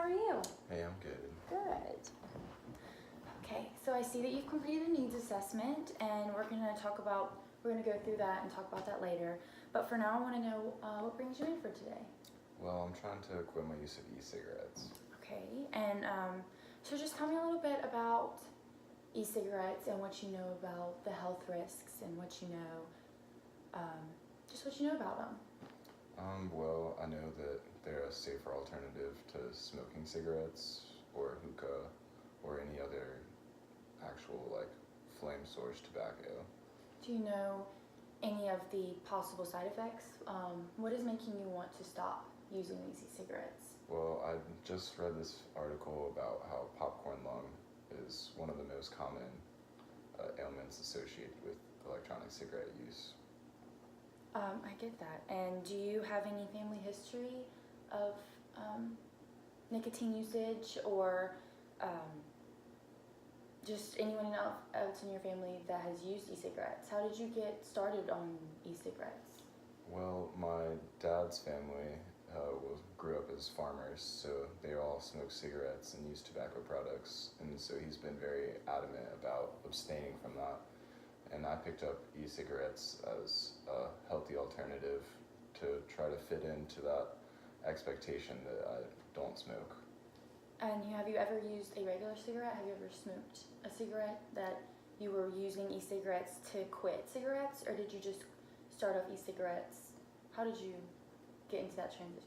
are you? Hey, I'm good. Good. Okay, so I see that you've completed a needs assessment, and we're going to go through that and talk about that later. But for now, I want to know what brings you in for today. Well, I'm trying to quit my use of e-cigarettes. Okay, and so just tell me a little bit about e-cigarettes and what you know about the health risks and what you know, just what you know about them. Well, I know that they're a safer alternative to smoking cigarettes or hookah or any other actual flame source tobacco. Do you know any of the possible side effects? What is making you want to stop using these e-cigarettes? Well, I just read this article about how popcorn lung is one of the most common ailments associated with electronic cigarette use. I get that. And do you have any family history of nicotine usage or just anyone else in your family that has used e-cigarettes? How did you get started on e-cigarettes? Well, my dad's family grew up as farmers, so they all smoke cigarettes and use tobacco products, and so he's been very adamant about abstaining from that. And I picked up e-cigarettes as a healthy alternative to try to fit into that expectation that I don't smoke. And have you ever used a regular cigarette? Have you ever smoked a cigarette that you were using e-cigarettes to quit cigarettes, or did you just start off e-cigarettes? How did you get into that transition?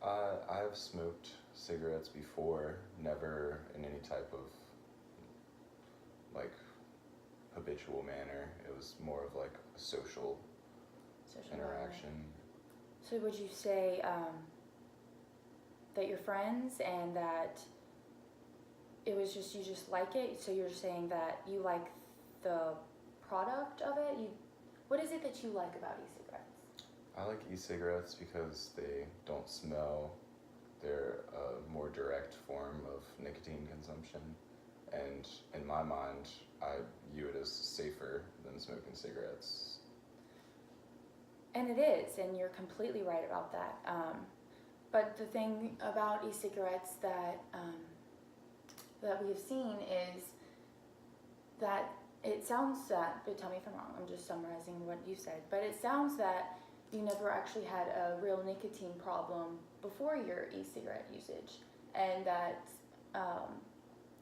I have smoked cigarettes before, never in any type of habitual manner. It was more of a social interaction. So would you say that you're friends and that it was just you just like it? So you're saying that you like the product of it? What is it that you like about e-cigarettes? I like e-cigarettes because they don't smell. They're a more direct form of nicotine consumption. And in my mind, I view it as safer than smoking cigarettes. And it is, and you're completely right about that. But the thing about e-cigarettes that we have seen is that it sounds that, but tell me if I'm wrong, I'm just summarizing what you said, but it sounds that you never actually had a real nicotine problem before your e-cigarette usage, and that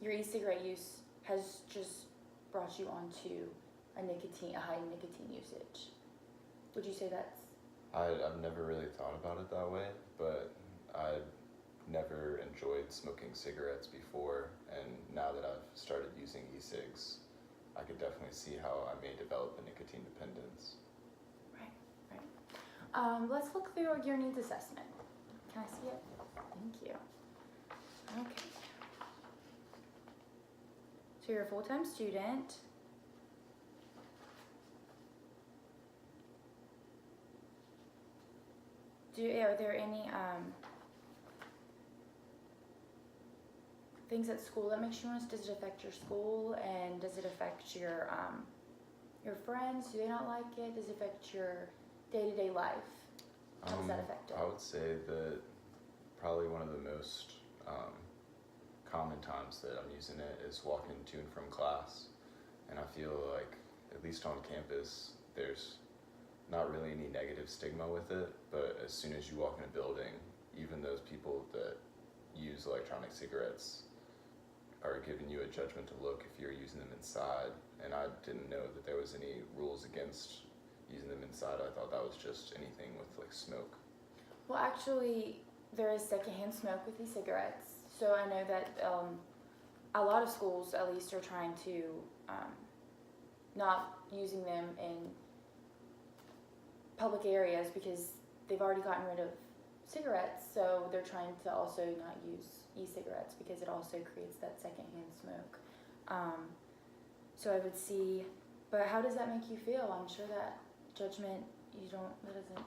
your e-cigarette use has just brought you onto a high nicotine usage. Would you say that's? I've never really thought about it that way, but I never enjoyed smoking cigarettes before, and now that I've started using e-cigs, I could definitely see how I may develop a nicotine dependence. Right. Let's look through your needs assessment. Can I see it? Thank you. Okay. So you're a full-time student. Are there any things at school that makes you want to? Does it affect your school, and does it affect your friends? Do they not like it? Does it affect your day-to-day life? How does that affect it? I would say that probably one of the most common times that I'm using it is walking to and from class, and I feel like, at least on campus, there's not really any negative stigma with it, but as soon as you walk in a building, even those people that use electronic cigarettes are giving you a judgmental look if you're using them inside, and I didn't know that there was any rules against using them inside. I thought that was just anything with smoke. Well, actually, there is secondhand smoke with e-cigarettes. So I know that a lot of schools, at least, are trying to not using them in public areas because they've already gotten rid of cigarettes. So they're trying to also not use e-cigarettes because it also creates that secondhand smoke. So I would see, but how does that make you feel? I'm sure that judgment, that doesn't.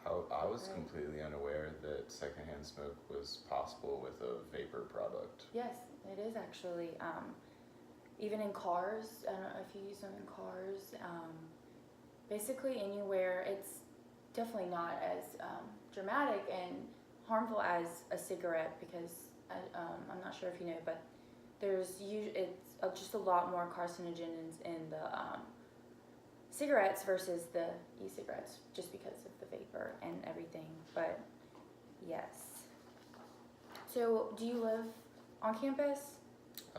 I was completely unaware that secondhand smoke was possible with a vapor product. Yes, it is actually. Even in cars, I don't know if you use them in cars. Basically anywhere, it's definitely not as dramatic and harmful as a cigarette because I'm not sure if you know, but it's just a lot more carcinogens in the cigarettes versus the e-cigarettes, just because of the vapor and everything. But yes. So, do you live on campus?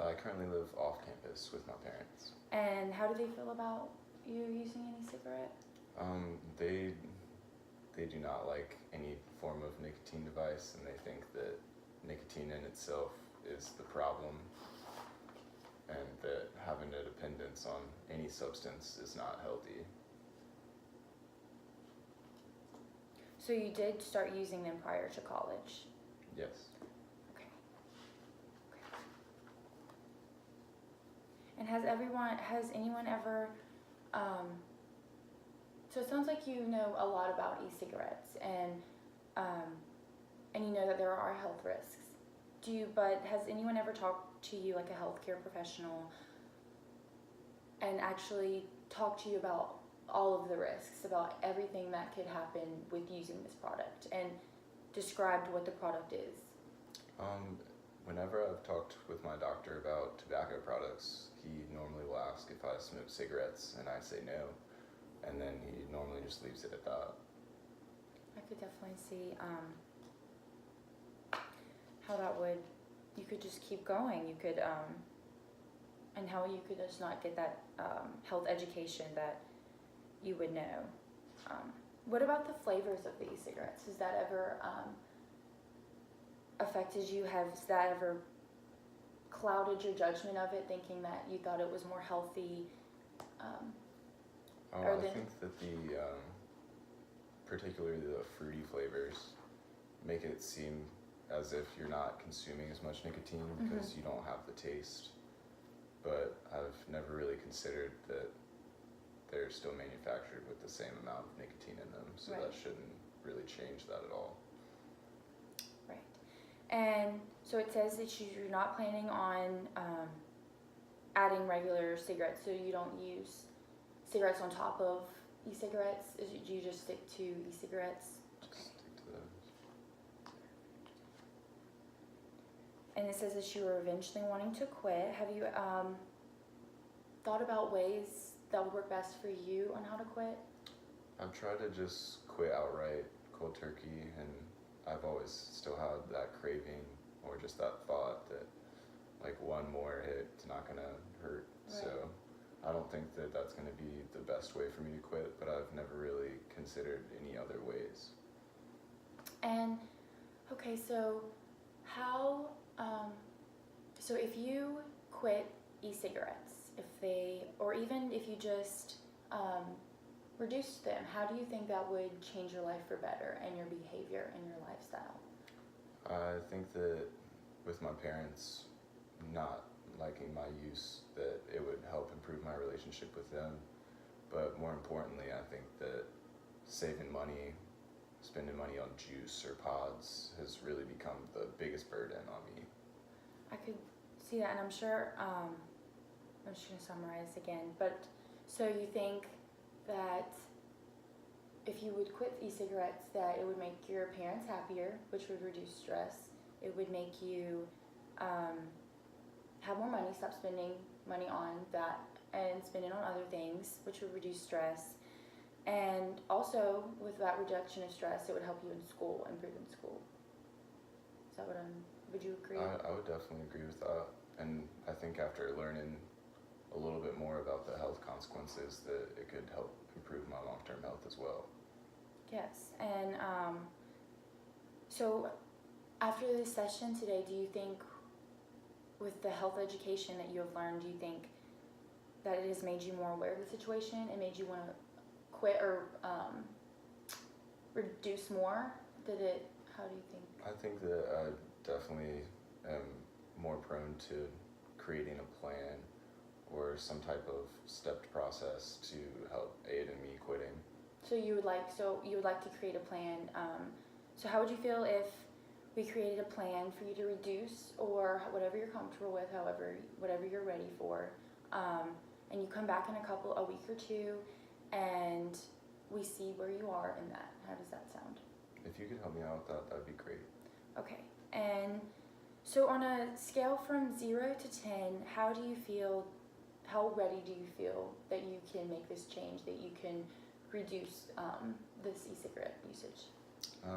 I currently live off campus with my parents. And how do they feel about you using an e-cigarette? They do not like any form of nicotine device, and they think that nicotine in itself is the problem, and that having a dependence on any substance is not healthy. So you did start using them prior to college? Yes. Okay. And has anyone ever, so it sounds like you know a lot about e-cigarettes and you know that there are health risks. But has anyone ever talked to you, like a healthcare professional, and actually talked to you about all of the risks, about everything that could happen with using this product, and described what the product is? Whenever I've talked with my doctor about tobacco products, he normally will ask if I smoke cigarettes, and I say no, and then he normally just leaves it at that. I could definitely see how you could just keep going. You could, and how you could just not get that health education that you would know. What about the flavors of the e-cigarettes? Has that ever affected you? Has that ever clouded your judgment of it, thinking that you thought it was more healthy? I think that particularly the fruity flavors, make it seem as if you're not consuming as much nicotine because you don't have the taste. But I've never really considered that they're still manufactured with the same amount of nicotine in them, so that shouldn't really change that at all. Right. And so it says that you're not planning on adding regular cigarettes, so you don't use cigarettes on top of e-cigarettes? Do you just stick to e-cigarettes? Just stick to those. And it says that you were eventually wanting to quit. Have you thought about ways that would work best for you on how to quit? I've tried to just quit outright, cold turkey, and I've always still had that craving or just that thought that like one more hit's not gonna hurt. Right. So I don't think that that's gonna be the best way for me to quit, but I've never really considered any other ways. And okay, so how so if you quit e-cigarettes, or even if you just reduce them, how do you think that would change your life for better and your behavior and your lifestyle? I think that with my parents not liking my use, that it would help improve my relationship with them. But more importantly, I think that saving money, spending money on juice or pods has really become the biggest burden on me. I could see that, and I'm sure, I'm just going to summarize again, but so you think that if you would quit e-cigarettes, that it would make your parents happier, which would reduce stress. It would make you have more money, stop spending money on that and spend it on other things, which would reduce stress. And also, with that reduction of stress, it would help you in school, improve in school. Is that would you agree? I would definitely agree with that. And I think after learning a little bit more about the health consequences, that it could help improve my long-term health as well. Yes, and so after this session today, do you think with the health education that you have learned, do you think that it has made you more aware of the situation and made you want to quit or reduce more? How do you think? I think that I definitely am more prone to creating a plan or some type of stepped process to help aid in me quitting. So you would like to create a plan. So how would you feel if we created a plan for you to reduce, or whatever you're comfortable with, whatever you're ready for, and you come back in a week or two, and we see where you are in that? How does that sound? If if you could help me out with that, that'd be great. Okay. And so on a scale from 0 to 10, how ready do you feel that you can make this change, that you can reduce this e-cigarette usage? I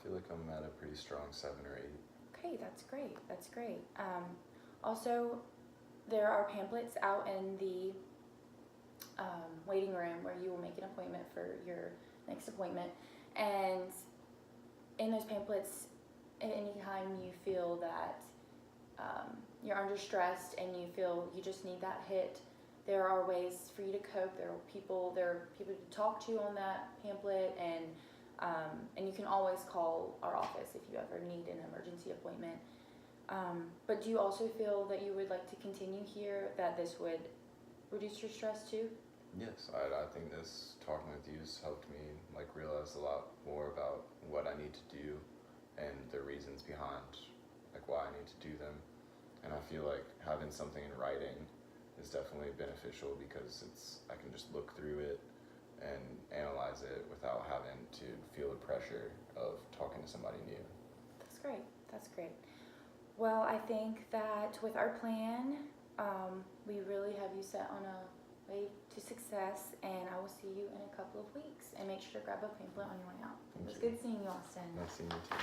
feel like I'm at a pretty strong 7 or 8. Okay, that's great. That's great. Also, there are pamphlets out in the waiting room where you will make an appointment for your next appointment. And in those pamphlets, anytime you feel that you're under stress and you feel you just need that hit, there are ways for you to cope. There are people to talk to on that pamphlet, and you can always call our office if you ever need an emergency appointment. But do you also feel that you would like to continue here, that this would reduce your stress too? Yes, I think this talking with you has helped me like realize a lot more about what I need to do and the reasons behind like why I need to do them. And I feel like having something in writing is definitely beneficial because I can just look through it and analyze it without having to feel the pressure of talking to somebody new. That's great. That's great. Well, I think that with our plan, we really have you set on a way to success, and I will see you in a couple of weeks. And make sure to grab a pamphlet on your way out. It was good seeing you, Austin. Nice seeing you too.